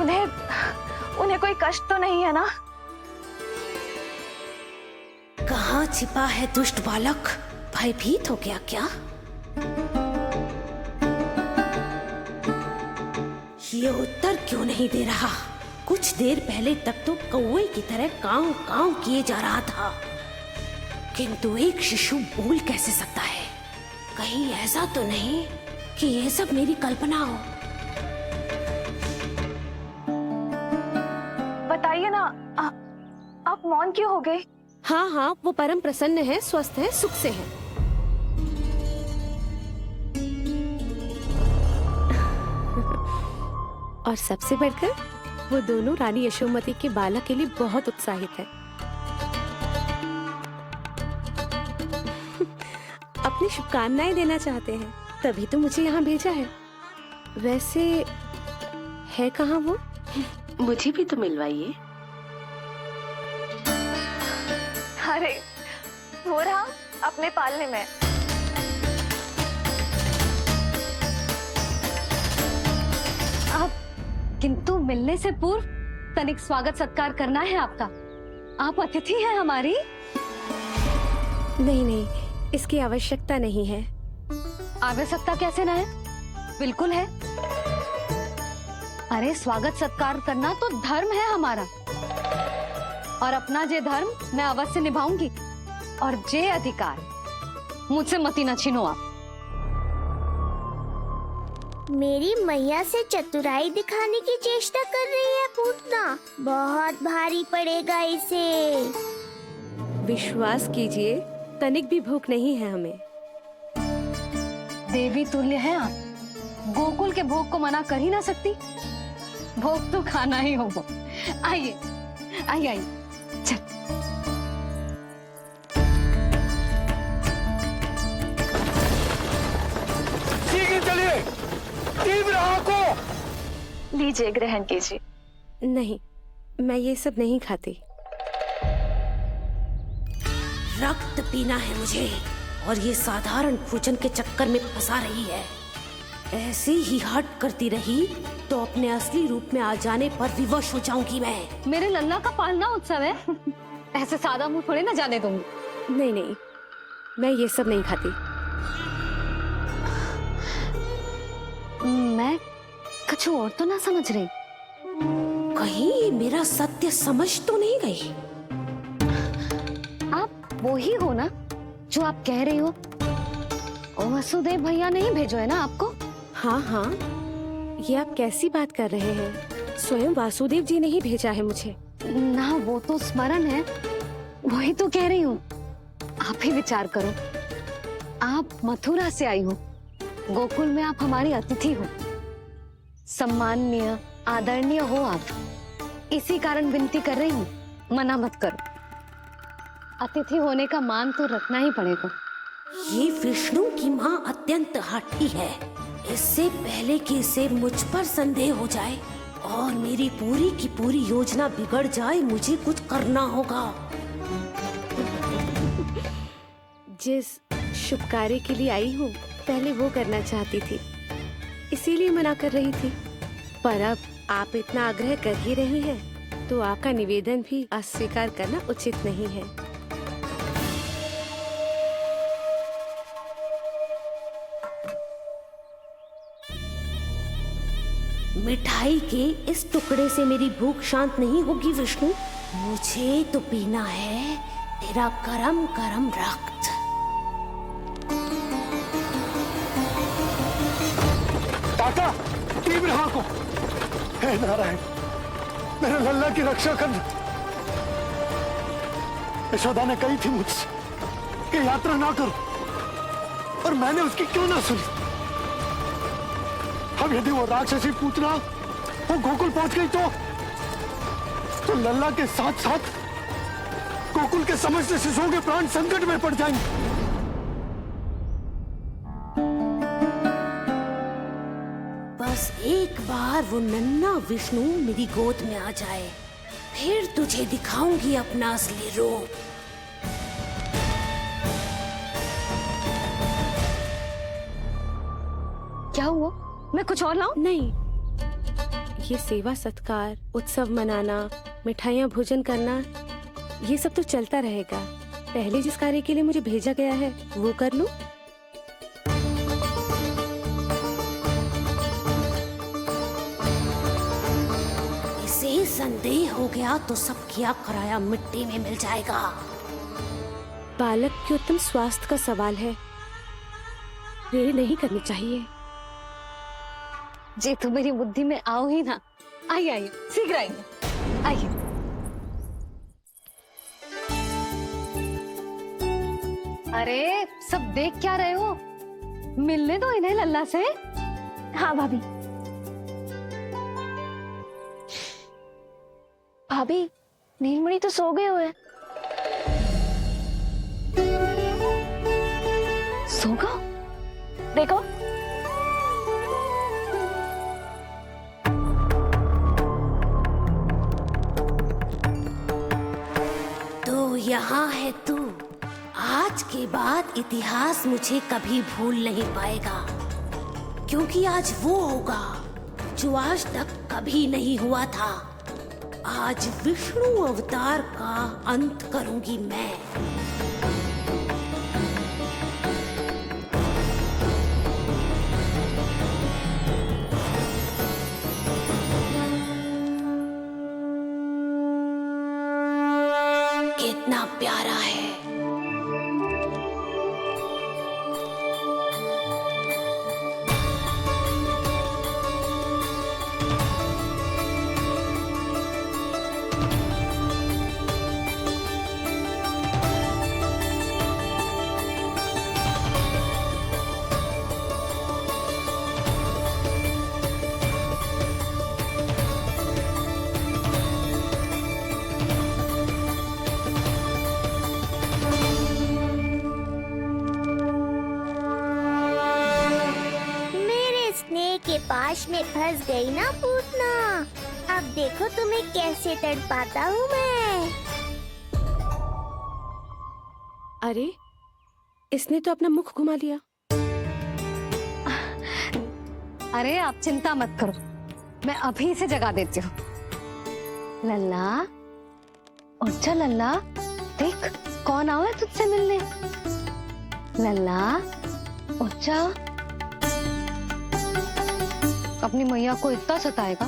उन्हें कोई कष्ट तो नहीं है ना? कहाँ छिपा है दुष्ट बालक? भयभीत हो गया क्या? ये उत्तर क्यों नहीं दे रहा? कुछ देर पहले तक तो कौवे की तरह कांव कांव किए जा रहा था, किंतु एक शिशु बोल कैसे सकता है? कहीं ऐसा तो नहीं कि ये सब मेरी कल्पना हो? बताइए ना, आप मौन क्यों हो गए? हाँ हाँ, वो परम प्रसन्न है, स्वस्थ है, सुख से है। और सबसे बढ़कर वो दोनों रानी यशोमती के बालक के लिए बहुत उत्साहित है। अपनी शुभकामनाएं देना चाहते हैं, तभी तो मुझे यहाँ भेजा है। वैसे है कहाँ वो? मुझे भी तो मिलवाइए। अरे वो रहा अपने पालने में। किंतु मिलने से पूर्व तनिक स्वागत सत्कार करना है आपका। आप अतिथि हैं हमारी। नहीं नहीं, इसकी आवश्यकता नहीं है। आवश्यकता कैसे ना है? बिल्कुल है। अरे स्वागत सत्कार करना तो धर्म है हमारा, और अपना जे धर्म मैं अवश्य निभाऊंगी, और जे अधिकार मुझसे मती न छीनो आप। मेरी मैया से चतुराई दिखाने की चेष्टा कर रही है पूतना। बहुत भारी पड़ेगा इसे। विश्वास कीजिए, तनिक भी भूख नहीं है हमें। देवी तुल्य है आप, गोकुल के भोग को मना कर ही ना सकती। भोग तो खाना ही होगा। आइए आइए आइए, चल। शीघ्र चलिए, तीव्र को लीजिए, ग्रहण कीजिए। नहीं, मैं ये सब नहीं खाती। रक्त पीना है मुझे, और ये साधारण भोजन के चक्कर में फंसा रही है। ऐसी ही हट करती रही तो अपने असली रूप में आ जाने पर विवश हो जाऊंगी मैं। मेरे लल्ला का पालना उत्सव है, ऐसे सादा मुंह थोड़े ना जाने दूंगी। नहीं नहीं, मैं ये सब नहीं खाती। मैं कुछ और तो ना समझ रही। कहीं ये मेरा सत्य समझ तो नहीं गई? आप वो ही हो ना जो आप कह रही हो? वसुदेव भैया ने ही भेजो है ना आपको? हाँ हाँ, ये आप कैसी बात कर रहे हैं? स्वयं वासुदेव जी ने ही भेजा है मुझे। ना वो तो स्मरण है, वही तो कह रही हूँ। आप ही विचार करो, आप मथुरा से आई हो, गोकुल में आप हमारी अतिथि हो, सम्माननीय आदरणीय हो आप। इसी कारण विनती कर रही हूँ, मना मत करो। अतिथि होने का मान तो रखना ही पड़ेगा। ये विष्णु की माँ अत्यंत हठी है। इससे पहले कि इसे मुझ पर संदेह हो जाए और मेरी पूरी की पूरी योजना बिगड़ जाए, मुझे कुछ करना होगा। जिस शुभ कार्य के लिए आई हूँ, पहले वो करना चाहती थी, इसीलिए मना कर रही थी। पर अब आप इतना आग्रह कर ही रही हैं, तो आपका निवेदन भी अस्वीकार करना उचित नहीं है। मिठाई के इस टुकड़े से मेरी भूख शांत नहीं होगी विष्णु। मुझे तो पीना है तेरा गरम गरम रक्त। काका, तीव्र हाँ को। हे नारायण, मेरे लल्ला की रक्षा करना। यशोदा ने कही थी मुझसे कि यात्रा ना करो, और मैंने उसकी क्यों ना सुनी। अब यदि वो राक्षसी पूतना वो गोकुल पहुंच गई तो लल्ला के साथ साथ गोकुल के समस्त शिशुओं के प्राण संकट में पड़ जाएंगे। बस एक बार वो नन्हा विष्णु मेरी गोद में आ जाए, फिर तुझे दिखाऊंगी अपना असली रूप। क्या हुआ? मैं कुछ और लाऊं? नहीं, ये सेवा सत्कार, उत्सव मनाना, मिठाइयाँ भोजन करना, ये सब तो चलता रहेगा। पहले जिस कार्य के लिए मुझे भेजा गया है वो कर लूं। इसे संदेह हो गया तो सब किया कराया मिट्टी में मिल जाएगा। बालक के उत्तम स्वास्थ्य का सवाल है, देरी नहीं करनी चाहिए। जे तो मेरी बुद्धि में आओ ही ना। आइए आइए, शीघ्र आइए, आइए। अरे सब देख क्या रहे हो? मिलने दो इन्हें लल्ला से। हाँ भाभी। भाभी, नीलमणि तो सो गए हुए। सो गो? देखो। यहाँ है तू। आज के बाद इतिहास मुझे कभी भूल नहीं पाएगा, क्योंकि आज वो होगा जो आज तक कभी नहीं हुआ था। आज विष्णु अवतार का अंत करूंगी मैं। कितना प्यारा है। के पास में फंस गई ना पूतना। अब देखो तुम्हें कैसे तड़पाता हूँ मैं। अरे, इसने तो अपना मुख घुमा लिया। अरे आप चिंता मत करो, मैं अभी से जगा देती हूँ। लल्ला, उठ जा लल्ला, देख कौन आया तुझसे मिलने। लल्ला, उठ जा। अपनी मैया को इतना सताएगा?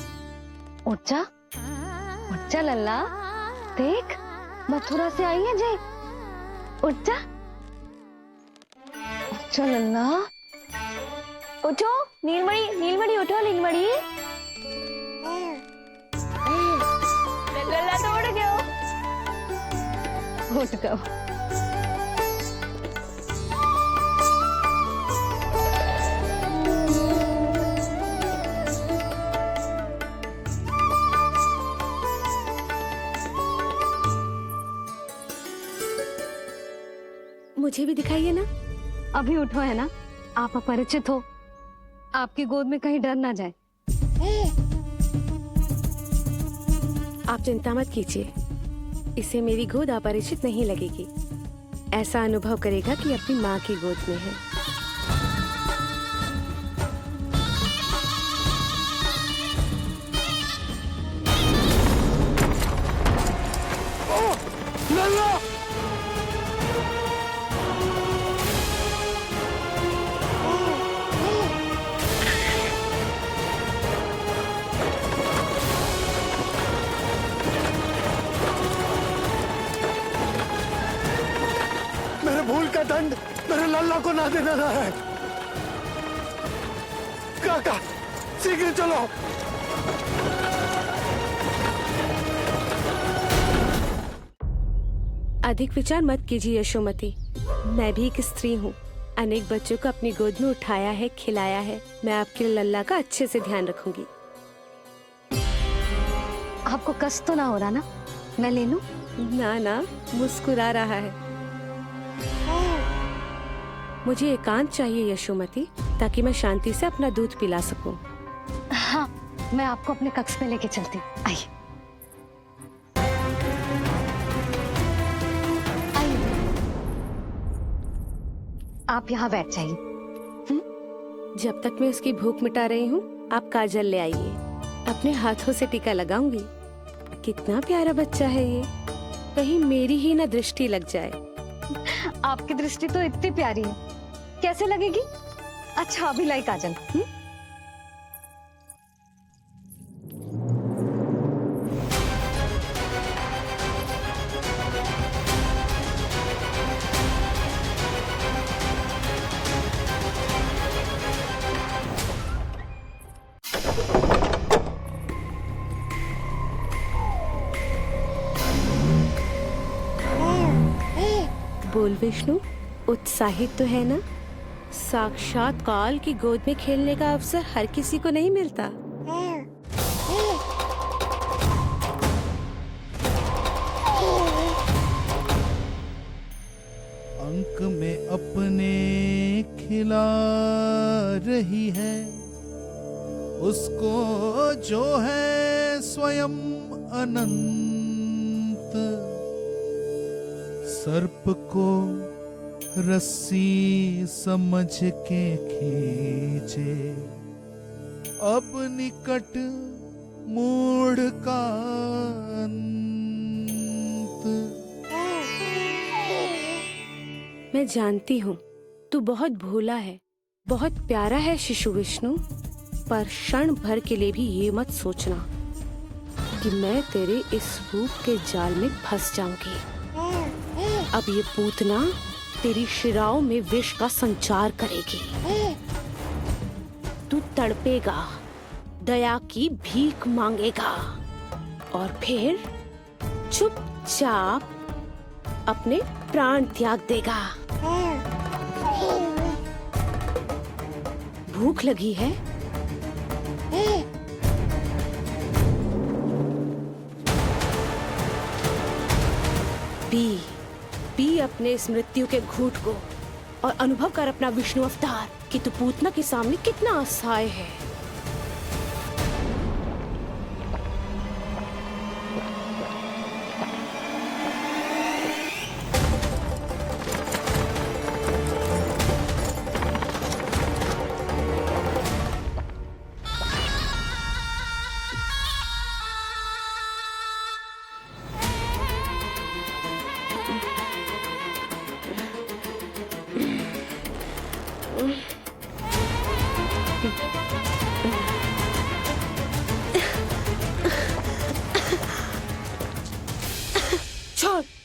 उठ जा, उठ जा लल्ला, देख मथुरा से आई है जय। उठ जा, उठ जा लल्ला, उठो। नीलमणि, नीलमणि उठो, नीलमणि। लल्ला तो उठ गया। उठ गया। मुझे भी दिखाइए ना। अभी उठो है ना, आप अपरिचित हो, आपकी गोद में कहीं डर ना जाए। आप चिंता मत कीजिए, इसे मेरी गोद अपरिचित नहीं लगेगी। ऐसा अनुभव करेगा कि अपनी माँ की गोद में है। मेरे भूल का दंड मेरे लल्ला को ना देना रहा है। काका शीघ्र चलो। अधिक विचार मत कीजिए यशोमती, मैं भी एक स्त्री हूँ। अनेक बच्चों को अपनी गोद में उठाया है, खिलाया है। मैं आपके लल्ला का अच्छे से ध्यान रखूंगी। आपको कष्ट तो ना हो रहा ना? मैं ले लूं? ना ना, मुस्कुरा रहा है। मुझे एकांत चाहिए यशोमती, ताकि मैं शांति से अपना दूध पिला सकूं। हाँ, मैं आपको अपने कक्ष में लेके चलती हूँ। आइए। आप यहाँ बैठ जाइए। जब तक मैं उसकी भूख मिटा रही हूँ, आप काजल ले आइए। अपने हाथों से टीका लगाऊंगी। कितना प्यारा बच्चा है ये, कहीं मेरी ही ना दृष्टि लग जाए। आपकी दृष्टि तो इतनी प्यारी है, कैसे लगेगी? अच्छा अभी लाई काजल। बोल विष्णु, उत्साहित तो है ना? साक्षात काल की गोद में खेलने का अवसर हर किसी को नहीं मिलता। अंक में अपने खिला रही है, उसको जो है स्वयं अनंत। सर्प को रस्सी समझ के खींचे, अब निकट मूढ़ का अंत। मैं जानती हूँ तू बहुत भोला है, बहुत प्यारा है शिशु विष्णु, पर क्षण भर के लिए भी ये मत सोचना कि मैं तेरे इस रूप के जाल में फंस जाऊंगी। अब ये पूतना तेरी शिराओं में विष का संचार करेगी। तू तड़पेगा, दया की भीख मांगेगा और फिर चुपचाप अपने प्राण त्याग देगा। भूख लगी है? पी अपने इस मृत्यु के घूंट को और अनुभव कर अपना विष्णु अवतार कि तू पूतना के सामने कितना असहाय है। छोड़।